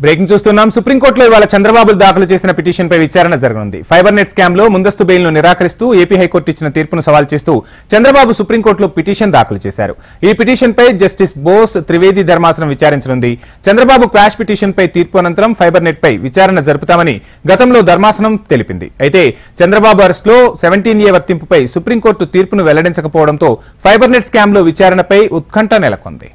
Breaking చూస్తున్నాం. సుప్రీంకోర్టులో ఇవాళ చంద్రబాబు దాఖలు చేసిన పిటిషన్పై విచారణ జరగనుంది. ఫైబర్ నెట్ స్కామ్ లో ముందస్తు బెయిల్ను నిరాకరిస్తూ ఏపీ హైకోర్టు ఇచ్చిన తీర్పును సవాల్ చేస్తూ చంద్రబాబు సుప్రీంకోర్టులో పిటిషన్ దాఖలు చేశారు. ఈ పిటిషన్పై జస్టిస్ బోస్ త్రివేది ధర్మాసనం విచారించనుంది. చంద్రబాబు క్వాష్ పిటిషన్పై తీర్పు అనంతరం ఫైబర్ నెట్ పై విచారణ జరుపుతామని గతంలో ధర్మాసనం తెలిపింది. అయితే చంద్రబాబు అరెస్టులో 17A వర్తింపుపై సుప్రీంకోర్టు తీర్పును వెల్లడించకపోవడంతో ఫైబర్ నెట్ స్కామ్ లో విచారణపై ఉత్కంఠ నెలకొంది.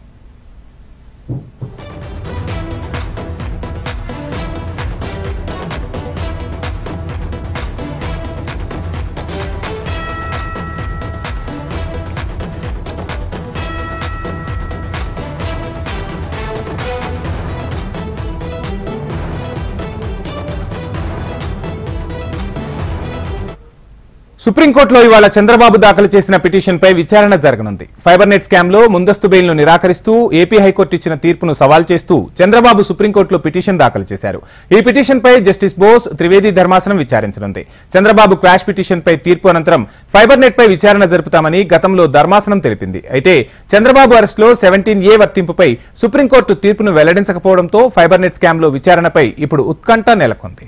సుప్రీంకోర్టులో ఇవాళ చంద్రబాబు దాఖలు చేసిన పిటిషన్పై విచారణ జరగనుంది. ఫైబర్ నెట్ స్కామ్ లో ముందస్తు బెయిల్ను నిరాకరిస్తూ ఏపీ హైకోర్టు ఇచ్చిన తీర్పును సవాల్ చేస్తూ చంద్రబాబు సుప్రీంకోర్టులో పిటిషన్ దాఖలు చేశారు. ఈ పిటిషన్పై జస్టిస్ బోస్ త్రివేది ధర్మాసనం విచారించనుంది. చంద్రబాబు క్వాష్ పిటిషన్పై తీర్పు అనంతరం ఫైబర్ నెట్ పై విచారణ జరుపుతామని గతంలో ధర్మాసనం తెలిపింది. అయితే చంద్రబాబు అరెస్టులో 17A వర్తింపుపై సుప్రీంకోర్టు తీర్పును వెల్లడించకపోవడంతో ఫైబర్ నెట్ స్కామ్ లో విచారణపై ఇప్పుడు ఉత్కంఠ నెలకొంది.